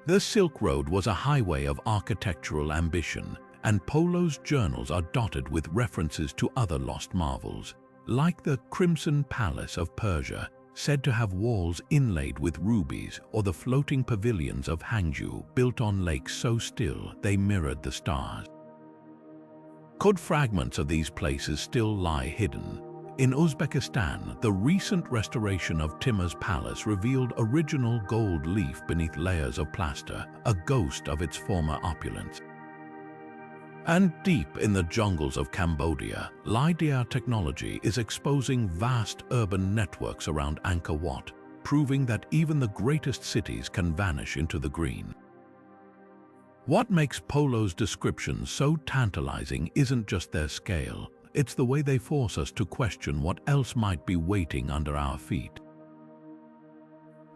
The Silk Road was a highway of architectural ambition, and Polo's journals are dotted with references to other lost marvels, like the Crimson Palace of Persia, said to have walls inlaid with rubies, or the floating pavilions of Hangzhou, built on lakes so still they mirrored the stars. Could fragments of these places still lie hidden? In Uzbekistan, the recent restoration of Timur's palace revealed original gold leaf beneath layers of plaster, a ghost of its former opulence. And deep in the jungles of Cambodia, LiDAR technology is exposing vast urban networks around Angkor Wat, proving that even the greatest cities can vanish into the green. What makes Polo's descriptions so tantalizing isn't just their scale, it's the way they force us to question what else might be waiting under our feet.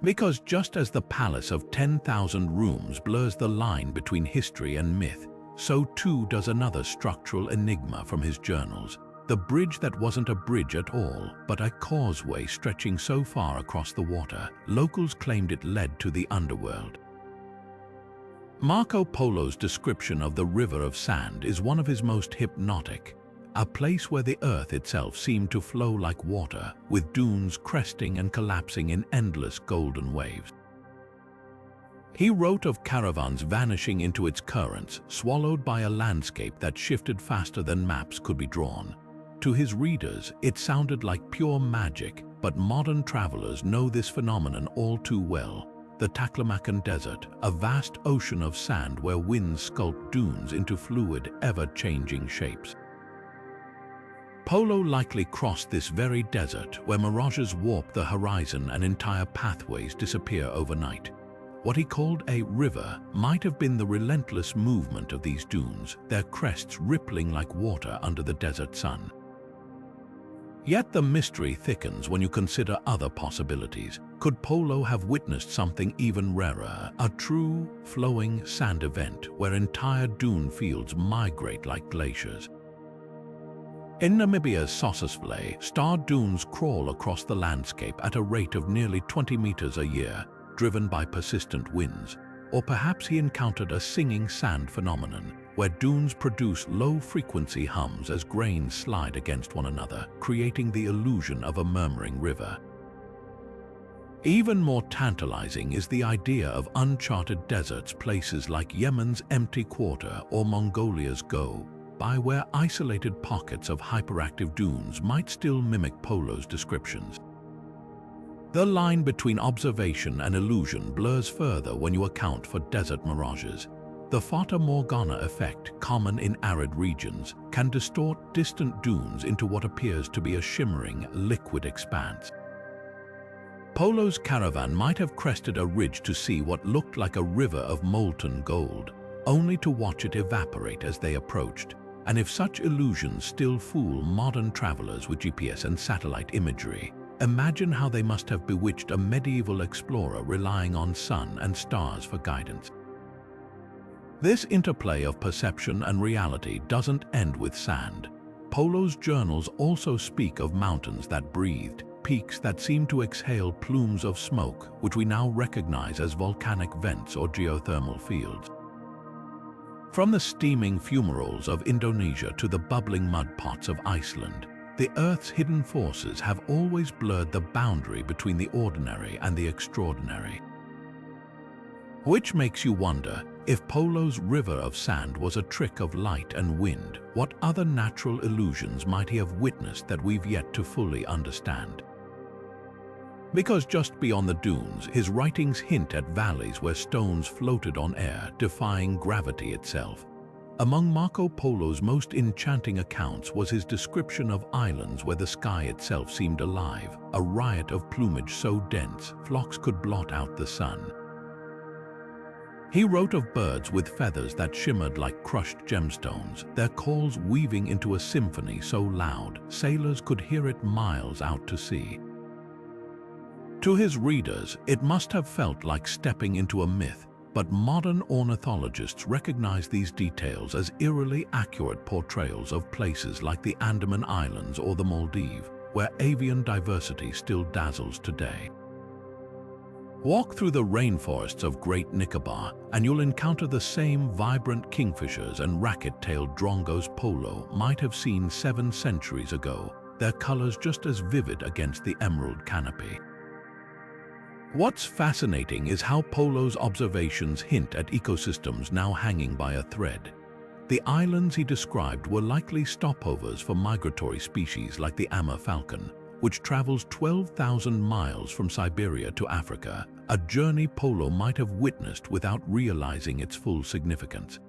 Because just as the palace of 10,000 rooms blurs the line between history and myth, so too does another structural enigma from his journals, the bridge that wasn't a bridge at all, but a causeway stretching so far across the water, locals claimed it led to the underworld. Marco Polo's description of the River of Sand is one of his most hypnotic, a place where the earth itself seemed to flow like water, with dunes cresting and collapsing in endless golden waves. He wrote of caravans vanishing into its currents, swallowed by a landscape that shifted faster than maps could be drawn. To his readers, it sounded like pure magic, but modern travelers know this phenomenon all too well. The Taklamakan Desert, a vast ocean of sand where winds sculpt dunes into fluid, ever-changing shapes. Polo likely crossed this very desert where mirages warp the horizon and entire pathways disappear overnight. What he called a river might have been the relentless movement of these dunes, their crests rippling like water under the desert sun. Yet the mystery thickens when you consider other possibilities. Could Polo have witnessed something even rarer, a true, flowing sand event where entire dune fields migrate like glaciers? In Namibia's Sossusvlei, star dunes crawl across the landscape at a rate of nearly 20 meters a year, driven by persistent winds. Or perhaps he encountered a singing sand phenomenon, where dunes produce low-frequency hums as grains slide against one another, creating the illusion of a murmuring river. Even more tantalizing is the idea of uncharted deserts, places like Yemen's Empty Quarter or Mongolia's Go, by where isolated pockets of hyperactive dunes might still mimic Polo's descriptions. The line between observation and illusion blurs further when you account for desert mirages. The Fata Morgana effect, common in arid regions, can distort distant dunes into what appears to be a shimmering, liquid expanse. Polo's caravan might have crested a ridge to see what looked like a river of molten gold, only to watch it evaporate as they approached. And if such illusions still fool modern travelers with GPS and satellite imagery, imagine how they must have bewitched a medieval explorer relying on sun and stars for guidance. This interplay of perception and reality doesn't end with sand. Polo's journals also speak of mountains that breathed, peaks that seemed to exhale plumes of smoke, which we now recognize as volcanic vents or geothermal fields. From the steaming fumaroles of Indonesia to the bubbling mud pots of Iceland, the Earth's hidden forces have always blurred the boundary between the ordinary and the extraordinary. Which makes you wonder, if Polo's river of sand was a trick of light and wind, what other natural illusions might he have witnessed that we've yet to fully understand? Because just beyond the dunes, his writings hint at valleys where stones floated on air, defying gravity itself. Among Marco Polo's most enchanting accounts was his description of islands where the sky itself seemed alive, a riot of plumage so dense flocks could blot out the sun. He wrote of birds with feathers that shimmered like crushed gemstones, their calls weaving into a symphony so loud sailors could hear it miles out to sea. To his readers, it must have felt like stepping into a myth, but modern ornithologists recognize these details as eerily accurate portrayals of places like the Andaman Islands or the Maldives, where avian diversity still dazzles today. Walk through the rainforests of Great Nicobar, and you'll encounter the same vibrant kingfishers and racket-tailed drongos Polo might have seen 7 centuries ago, their colors just as vivid against the emerald canopy. What's fascinating is how Polo's observations hint at ecosystems now hanging by a thread. The islands he described were likely stopovers for migratory species like the Amur falcon, which travels 12,000 miles from Siberia to Africa, a journey Polo might have witnessed without realizing its full significance.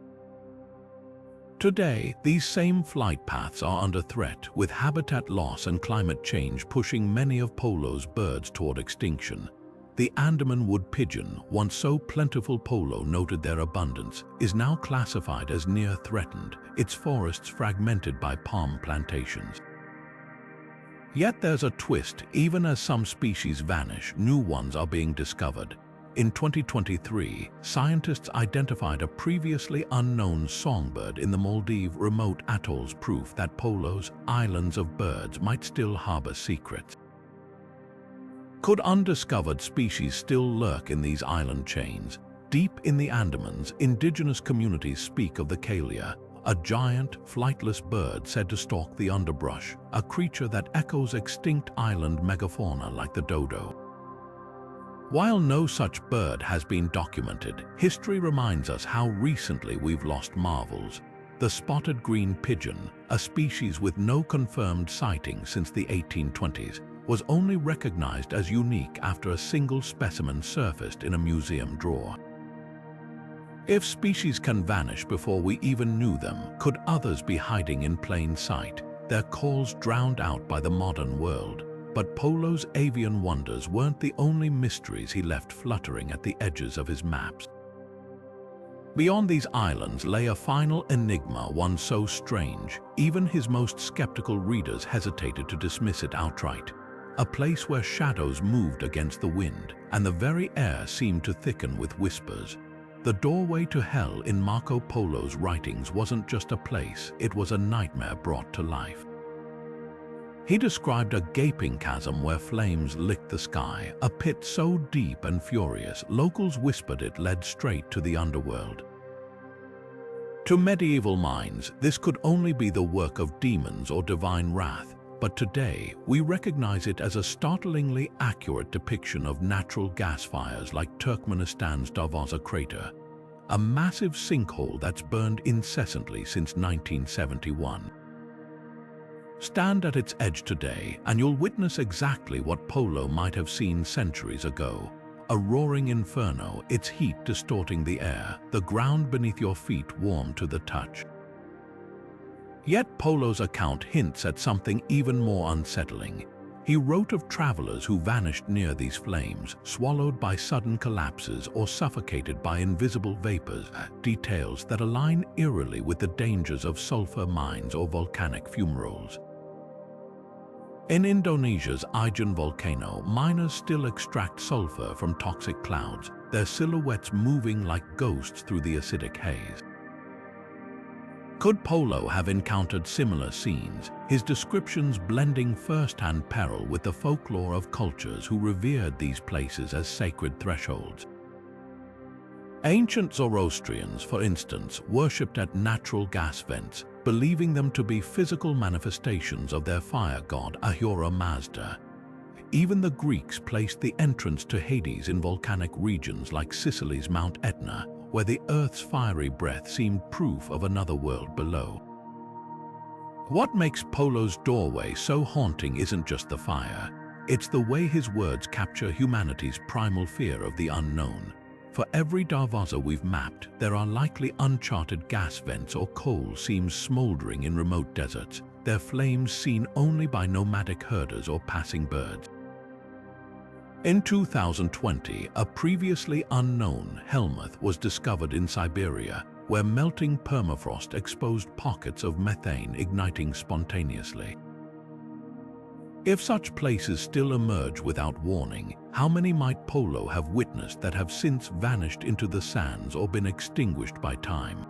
Today, these same flight paths are under threat, with habitat loss and climate change pushing many of Polo's birds toward extinction. The Andaman wood pigeon, once so plentiful Polo noted their abundance, is now classified as near threatened, its forests fragmented by palm plantations. Yet there's a twist. Even as some species vanish, new ones are being discovered. In 2023, scientists identified a previously unknown songbird in the Maldives remote atolls, proof that Polo's islands of birds might still harbor secrets. Could undiscovered species still lurk in these island chains? Deep in the Andamans, indigenous communities speak of the Kalia, a giant, flightless bird said to stalk the underbrush, a creature that echoes extinct island megafauna like the dodo. While no such bird has been documented, history reminds us how recently we've lost marvels. The spotted green pigeon, a species with no confirmed sightings since the 1820s, was only recognized as unique after a single specimen surfaced in a museum drawer. If species can vanish before we even knew them, could others be hiding in plain sight, their calls drowned out by the modern world? But Polo's avian wonders weren't the only mysteries he left fluttering at the edges of his maps. Beyond these islands lay a final enigma, one so strange, even his most skeptical readers hesitated to dismiss it outright. A place where shadows moved against the wind, and the very air seemed to thicken with whispers. The doorway to hell in Marco Polo's writings wasn't just a place, it was a nightmare brought to life. He described a gaping chasm where flames licked the sky, a pit so deep and furious, locals whispered it led straight to the underworld. To medieval minds, this could only be the work of demons or divine wrath, but today we recognize it as a startlingly accurate depiction of natural gas fires like Turkmenistan's Darvaza crater, a massive sinkhole that's burned incessantly since 1971. Stand at its edge today and you'll witness exactly what Polo might have seen centuries ago. A roaring inferno, its heat distorting the air, the ground beneath your feet warm to the touch. Yet Polo's account hints at something even more unsettling. He wrote of travelers who vanished near these flames, swallowed by sudden collapses or suffocated by invisible vapors, details that align eerily with the dangers of sulfur mines or volcanic fumaroles. In Indonesia's Ijen volcano, miners still extract sulfur from toxic clouds, their silhouettes moving like ghosts through the acidic haze. Could Polo have encountered similar scenes, his descriptions blending first-hand peril with the folklore of cultures who revered these places as sacred thresholds? Ancient Zoroastrians, for instance, worshipped at natural gas vents, believing them to be physical manifestations of their fire god Ahura Mazda. Even the Greeks placed the entrance to Hades in volcanic regions like Sicily's Mount Etna, where the Earth's fiery breath seemed proof of another world below. What makes Polo's doorway so haunting isn't just the fire. It's the way his words capture humanity's primal fear of the unknown. For every darvaza we've mapped, there are likely uncharted gas vents or coal seams smoldering in remote deserts, their flames seen only by nomadic herders or passing birds. In 2020, a previously unknown Helmuth was discovered in Siberia, where melting permafrost exposed pockets of methane igniting spontaneously. If such places still emerge without warning, how many might Polo have witnessed that have since vanished into the sands or been extinguished by time?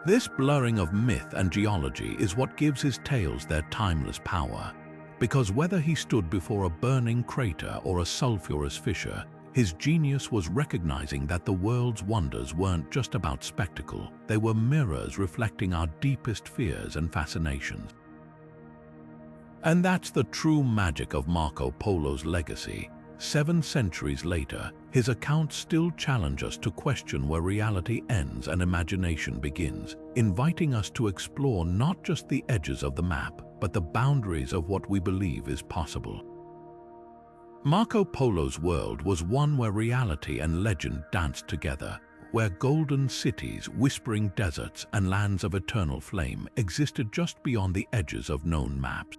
This blurring of myth and geology is what gives his tales their timeless power. Because whether he stood before a burning crater or a sulfurous fissure, his genius was recognizing that the world's wonders weren't just about spectacle, they were mirrors reflecting our deepest fears and fascinations. And that's the true magic of Marco Polo's legacy. 7 centuries later, his accounts still challenge us to question where reality ends and imagination begins, inviting us to explore not just the edges of the map, but the boundaries of what we believe is possible. Marco Polo's world was one where reality and legend danced together, where golden cities, whispering deserts, and lands of eternal flame existed just beyond the edges of known maps.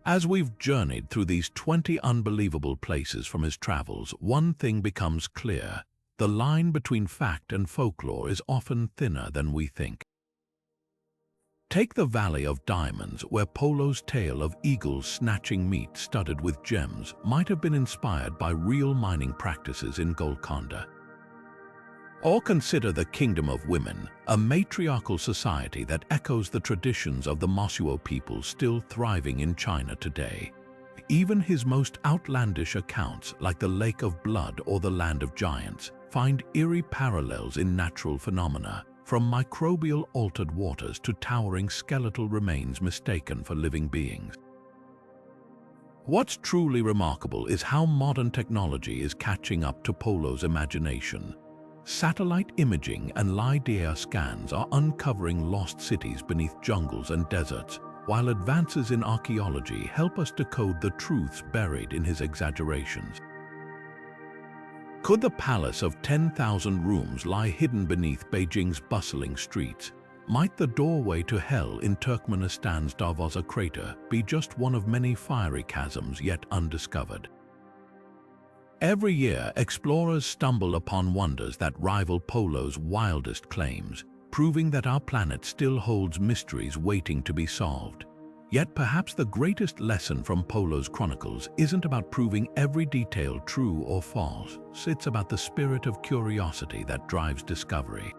As we've journeyed through these 20 unbelievable places from his travels, one thing becomes clear: the line between fact and folklore is often thinner than we think. Take the Valley of Diamonds, where Polo's tale of eagles snatching meat studded with gems might have been inspired by real mining practices in Golconda. Or consider the Kingdom of Women, a matriarchal society that echoes the traditions of the Mosuo people still thriving in China today. Even his most outlandish accounts, like the Lake of Blood or the Land of Giants, find eerie parallels in natural phenomena, from microbial altered waters to towering skeletal remains mistaken for living beings. What's truly remarkable is how modern technology is catching up to Polo's imagination. Satellite imaging and LiDAR scans are uncovering lost cities beneath jungles and deserts, while advances in archaeology help us decode the truths buried in his exaggerations. Could the palace of 10,000 rooms lie hidden beneath Beijing's bustling streets? Might the doorway to hell in Turkmenistan's Darvaza crater be just one of many fiery chasms yet undiscovered? Every year, explorers stumble upon wonders that rival Polo's wildest claims, proving that our planet still holds mysteries waiting to be solved. Yet perhaps the greatest lesson from Polo's chronicles isn't about proving every detail true or false. It's about the spirit of curiosity that drives discovery.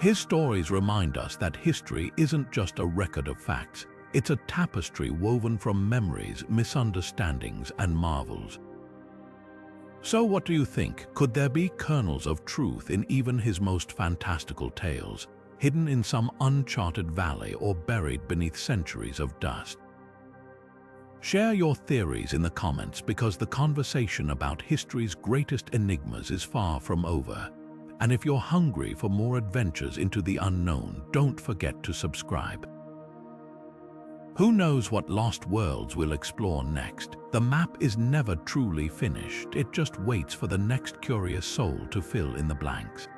His stories remind us that history isn't just a record of facts. It's a tapestry woven from memories, misunderstandings, and marvels. So what do you think? Could there be kernels of truth in even his most fantastical tales, hidden in some uncharted valley or buried beneath centuries of dust? Share your theories in the comments, because the conversation about history's greatest enigmas is far from over. And if you're hungry for more adventures into the unknown, don't forget to subscribe. Who knows what lost worlds we'll explore next? The map is never truly finished. It just waits for the next curious soul to fill in the blanks.